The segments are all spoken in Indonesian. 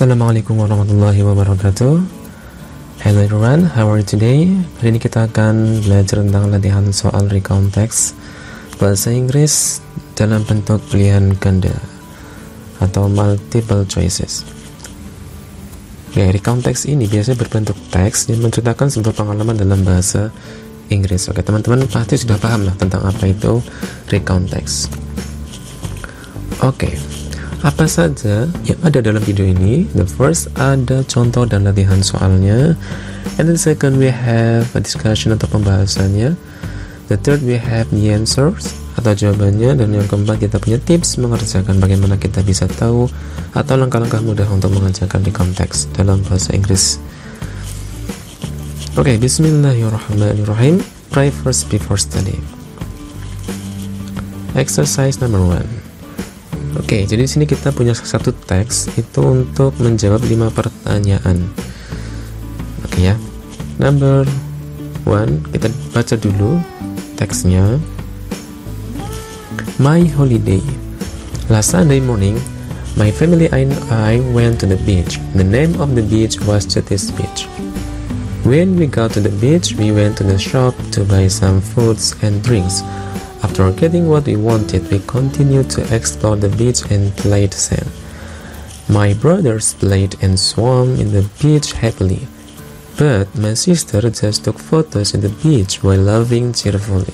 Assalamualaikum warahmatullahi wabarakatuh. Hello everyone, how are you today? Hari ini kita akan belajar tentang latihan soal recount text bahasa Inggris dalam bentuk pilihan ganda atau multiple choices. Ya, recount text ini biasanya berbentuk teks yang menceritakan sebuah pengalaman dalam bahasa Inggris. Oke, teman-teman pasti sudah paham lah tentang apa itu recount text. Oke, apa saja yang ada dalam video ini? The first, ada contoh dan latihan soalnya. And the second, we have a discussion atau pembahasannya. The third, we have the answers atau jawabannya. Dan yang keempat, kita punya tips mengerjakan, bagaimana kita bisa tahu atau langkah-langkah mudah untuk mengerjakan recount text dalam bahasa Inggris. Oke, bismillahirrahmanirrahim. Pray first before study. Exercise number 1. Oke, jadi di sini kita punya satu teks itu untuk menjawab 5 pertanyaan. Oke ya. Number 1, kita baca dulu teksnya. My holiday. Last Sunday morning, my family and I went to the beach. The name of the beach was Jetis Beach. When we got to the beach, we went to the shop to buy some foods and drinks. After getting what we wanted, we continued to explore the beach and played sand. My brothers played and swam in the beach happily, but my sister just took photos in the beach while laughing cheerfully.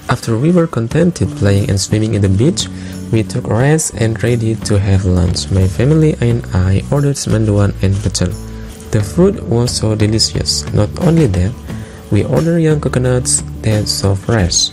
After we were contented playing and swimming in the beach, we took rest and ready to have lunch. My family and I ordered mendoan and pecel. The food was so delicious. Not only that, we ordered young coconuts that so fresh.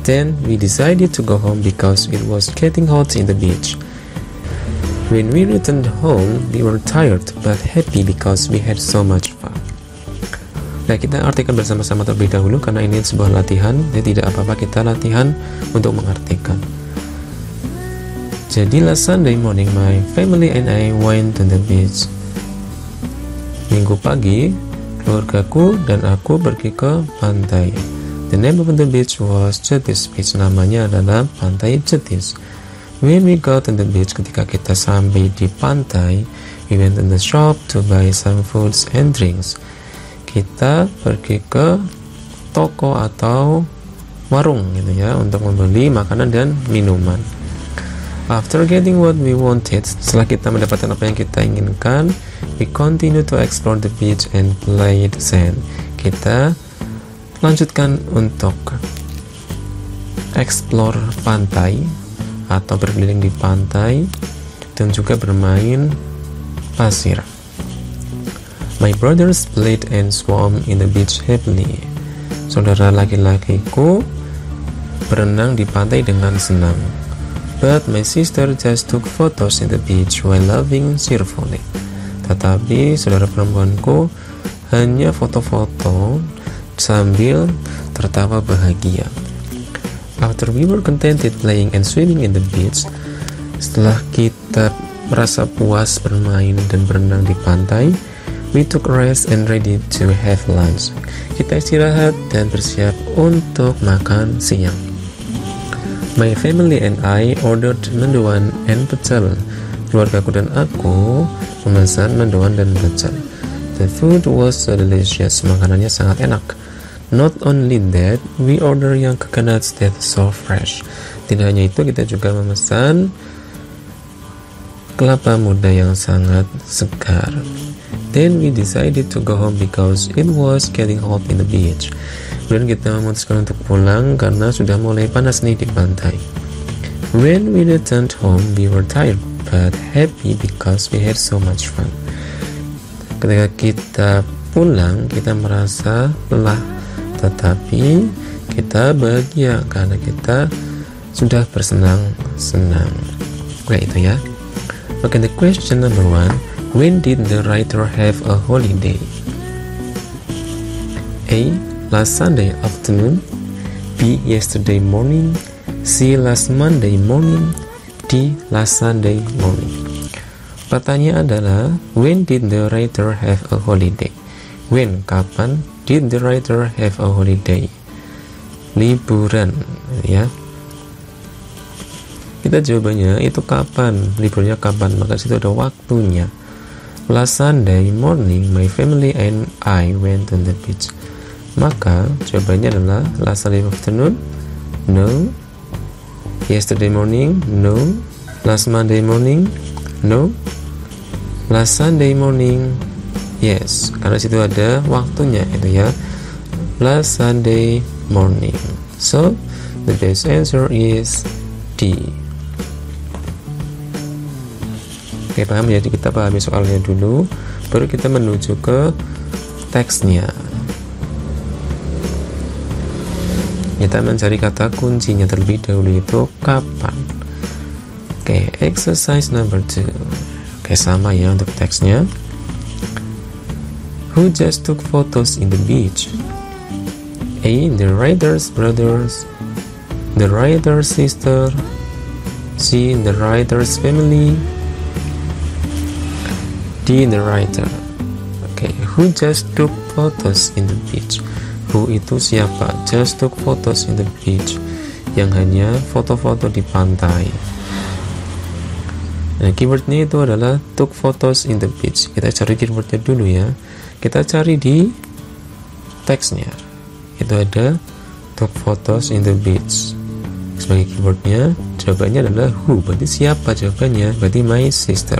Then we decided to go home because it was getting hot in the beach. When we returned home, we were tired but happy because we had so much fun. Nah, kita artikan bersama-sama terlebih dahulu karena ini sebuah latihan, jadi tidak apa-apa kita latihan untuk mengartikan. Jadi last Sunday morning, my family and I went to the beach. Minggu pagi, keluargaku dan aku pergi ke pantai. The name of the beach was Jetis Beach. Namanya adalah Pantai Jetis. When we got to the beach, ketika kita sampai di pantai, we went in the shop to buy some foods and drinks. Kita pergi ke toko atau warung gitu ya untuk membeli makanan dan minuman. After getting what we wanted, setelah kita mendapatkan apa yang kita inginkan, we continue to explore the beach and play the sand. Kita lanjutkan untuk explore pantai atau berkeliling di pantai dan juga bermain pasir. My brothers played and swam in the beach happily. Saudara laki-lakiku berenang di pantai dengan senang. But my sister just took photos in the beach while laughing cheerfully. Tetapi saudara perempuanku hanya foto-foto sambil tertawa bahagia. After we were contented playing and swimming in the beach, setelah kita merasa puas bermain dan berenang di pantai, we took rest and ready to have lunch. Kita istirahat dan bersiap untuk makan siang. My family and I ordered mendoan and pecel. Keluargaku dan aku memesan mendoan dan pecel. The food was so delicious. Makanannya sangat enak. Not only that, we order young coconuts that so fresh. Tidak hanya itu, kita juga memesan kelapa muda yang sangat segar. Then we decided to go home because it was getting hot in the beach. Kemudian kita memutuskan untuk pulang karena sudah mulai panas nih di pantai. When we returned home, we were tired but happy because we had so much fun. Ketika kita pulang, kita merasa lelah, tetapi kita bahagia karena kita sudah bersenang-senang. Oke, itu ya. Oke, the question number 1. When did the writer have a holiday? A. Last Sunday afternoon. B. Yesterday morning. C. Last Monday morning. D. Last Sunday morning. Pertanyaan adalah, when did the writer have a holiday? When, kapan? Did the writer have a holiday? Liburan, ya. Kita jawabannya itu kapan, liburnya kapan, maka situ ada waktunya. Last Sunday morning, my family and I went to the beach. Maka jawabannya adalah last Sunday afternoon, no. Yesterday morning, no. Last Monday morning, no. Last Sunday morning, yes. Karena situ ada waktunya itu ya. Last Sunday morning. So the best answer is D. Oke, paham ya? Jadi kita pahami soalnya dulu, baru kita menuju ke teksnya. Kita mencari kata kuncinya terlebih dahulu, itu kapan. Oke, exercise number 2. Oke, sama ya untuk teksnya. Who just took photos in the beach? A. The writer's brothers. The writer's sister. C. The writer's family. D. The writer. Oke, who just took photos in the beach? Who itu siapa? Just took photos in the beach, yang hanya foto-foto di pantai. Nah, keywordnya itu adalah took photos in the beach. Kita cari keywordnya dulu ya. Kita cari di teksnya. Itu ada took photos in the beach. Sebagai keywordnya, jawabannya adalah who. Berarti siapa jawabannya? Berarti my sister.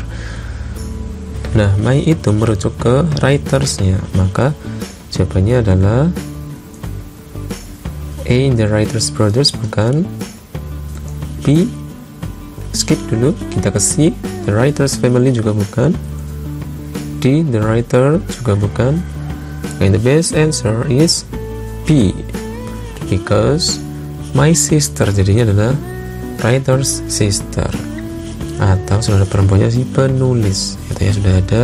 Nah, my itu merujuk ke writersnya, maka jawabannya adalah A. The writer's brothers, bukan. B. Skip dulu, kita ke C. The writer's family, juga bukan. D. The writer, juga bukan. And the best answer is B, because my sister jadinya adalah writer's sister, atau saudara perempuannya si penulis. Itu ya, sudah ada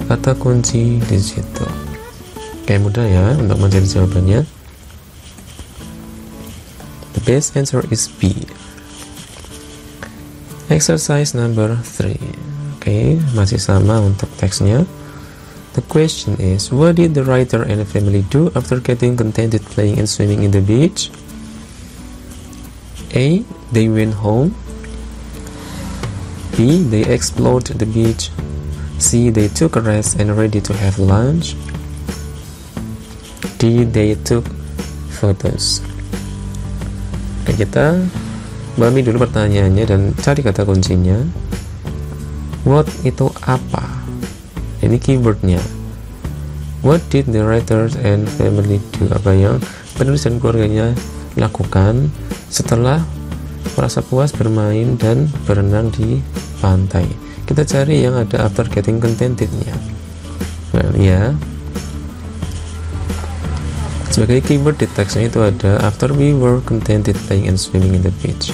kata kunci di situ. Kayak mudah ya untuk mencari jawabannya. The best answer is B. Exercise number 3. Oke, masih sama untuk teksnya. The question is, what did the writer and the family do after getting contented playing and swimming in the beach? A. They went home. B. They explored the beach. C. They took a rest and ready to have lunch. D. They took photos. Oke, kita pahami dulu pertanyaannya dan cari kata kuncinya. What itu apa? Ini keywordnya. What did the writer and family do? Apa yang penulis dan keluarganya lakukan setelah merasa puas bermain dan berenang di pantai? Kita cari yang ada after getting contentednya. Well, ya. Sebagai keyword di teksnya itu ada after we were contented playing and swimming in the beach.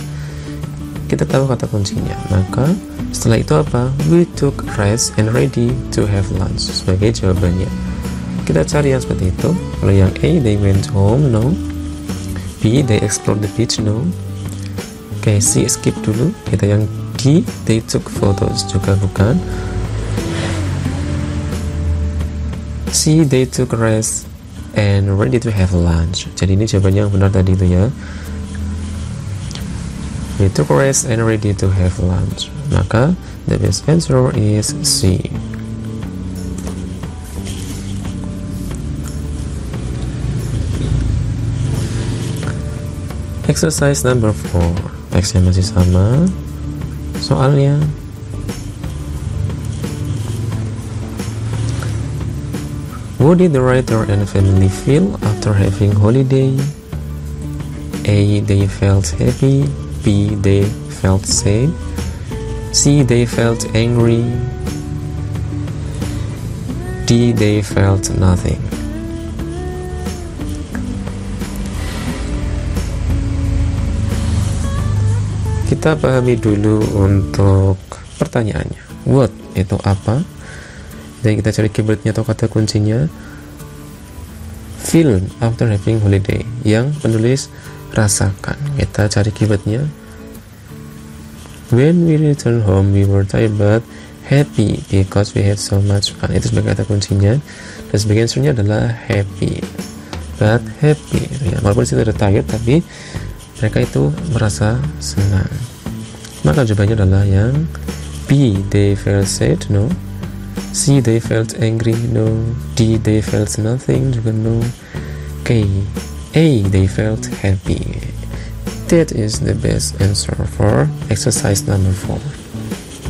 Kita tahu kata kuncinya. Maka setelah itu apa? We took rest and ready to have lunch. Sebagai jawabannya. Kita cari yang seperti itu. Kalau yang A, they went home, no. B, they explored the beach, no. Oke, C, skip dulu. Kita yang D, they took photos, juga bukan. C, they took rest and ready to have lunch. Jadi ini jawabannya yang benar tadi itu ya. We took rest and ready to have lunch. Maka the best answer is C. Exercise number 4. Teksnya masih sama. Soalnya what did the writer and family feel after having holiday? A. They felt happy. B. They felt sad. C. They felt angry. D. They felt nothing. Kita pahami dulu untuk pertanyaannya. What itu apa? Dan kita cari keywordnya atau kata kuncinya. Feel after having holiday, yang penulis rasakan. Kita cari keywordnya. When we return home, we were tired but happy because we had so much fun. Itu sebagai kata kuncinya. Dan sebagai answernya adalah happy, but happy. Ya, walaupun situ ada tired, tapi mereka itu merasa senang. Maka jawabannya adalah yang B. They felt sad, no. C. They felt angry, no. D. They felt nothing, juga no. K. A. They felt happy. That is the best answer for exercise number 4.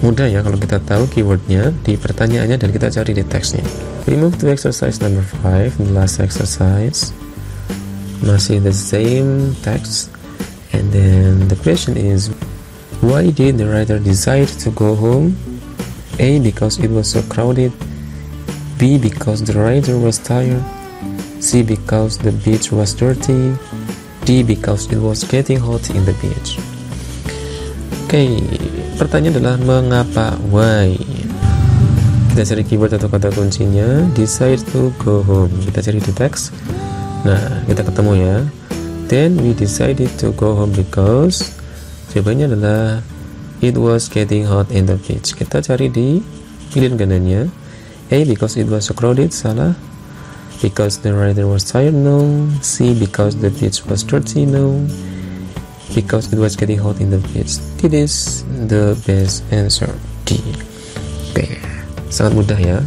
Mudah ya kalau kita tahu keywordnya di pertanyaannya dan kita cari di teksnya. We move to exercise number 5, the last exercise. Masih the same text. And then the question is, why did the writer decide to go home? A. Because it was so crowded. B. Because the writer was tired. C. Because the beach was dirty. D. Because it was getting hot in the beach. Oke, pertanyaan adalah mengapa, why. Kita cari keyword atau kata kuncinya, decide to go home. Kita cari di teks. Nah, kita ketemu ya. Then we decided to go home because, jawabannya adalah it was getting hot in the beach. Kita cari di pilihan kanannya. A. Because it was so crowded, salah. Because the writer was tired, no. C. Because the beach was dirty, no. Because it was getting hot in the beach. It is the best answer, D. Oke, sangat mudah ya.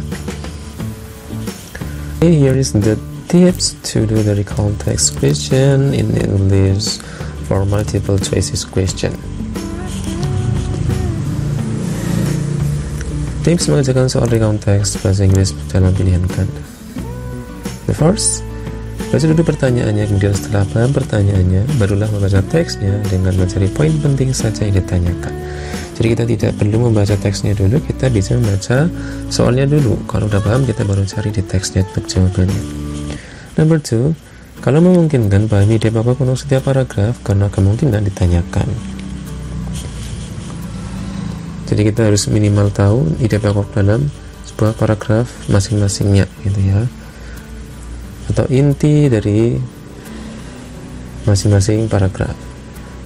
Okay, here is the tips to do the recall text question in English for multiple choices question. Tips mengerjakan soal recount text bahasa Inggris dalam pilihan ganda. The first, baca dulu pertanyaannya, kemudian setelah paham pertanyaannya, barulah membaca teksnya dengan mencari poin penting saja yang ditanyakan. Jadi kita tidak perlu membaca teksnya dulu, kita bisa membaca soalnya dulu. Kalau udah paham, kita baru cari di teksnya untuk jawabannya. Number 2, kalau memungkinkan, pahami ide pokok untuk setiap paragraf karena kemungkinan ditanyakan. Jadi kita harus minimal tahu ide pokok dalam sebuah paragraf masing-masingnya, gitu ya. Atau inti dari masing-masing paragraf.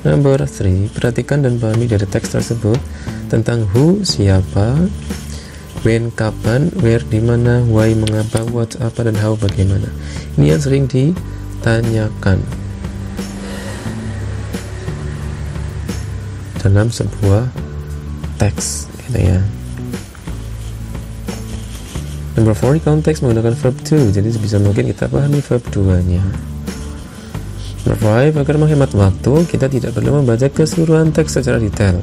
Number 3, perhatikan dan pahami dari teks tersebut tentang who, siapa, when, kapan, where, di mana, why, mengapa, what, apa, dan how, bagaimana. Ini yang sering ditanyakan dalam sebuah teks, gitu ya. Number 4, konteks menggunakan verb to, jadi bisa mungkin kita pahami verb 2-nya. Number 5, agar menghemat waktu, kita tidak perlu membaca keseluruhan teks secara detail.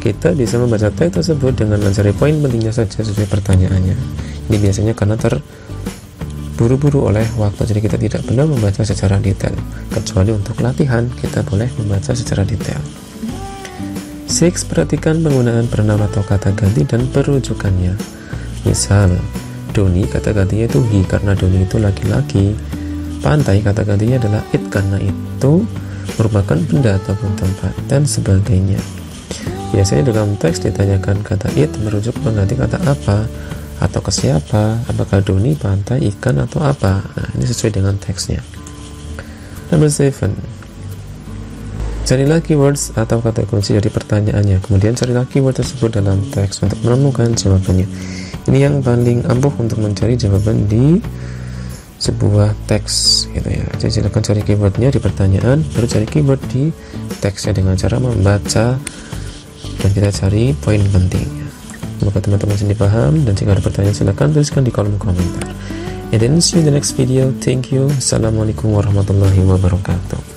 Kita bisa membaca teks tersebut dengan mencari poin pentingnya saja sesuai pertanyaannya. Ini biasanya karena terburu-buru oleh waktu, jadi kita tidak perlu membaca secara detail. Kecuali untuk latihan, kita boleh membaca secara detail. 6, perhatikan penggunaan pronoun atau kata ganti dan perujukannya. Misal, Doni kata gantinya itu he karena Doni itu laki-laki. Pantai kata gantinya adalah it karena itu merupakan benda ataupun tempat, dan sebagainya. Biasanya dalam teks ditanyakan kata it merujuk mengganti kata apa atau ke siapa, apakah Doni, pantai, ikan, atau apa. Nah, ini sesuai dengan teksnya. Number 7, carilah keywords atau kata kunci dari pertanyaannya, kemudian carilah keyword tersebut dalam teks untuk menemukan jawabannya. Ini yang paling ampuh untuk mencari jawaban di sebuah teks, gitu ya. Jadi silakan cari keywordnya di pertanyaan, baru cari keyword di teksnya dengan cara membaca dan kita cari poin pentingnya. Semoga teman-teman sendiri paham, dan jika ada pertanyaan silakan tuliskan di kolom komentar. And then see you in the next video. Thank you. Assalamualaikum warahmatullahi wabarakatuh.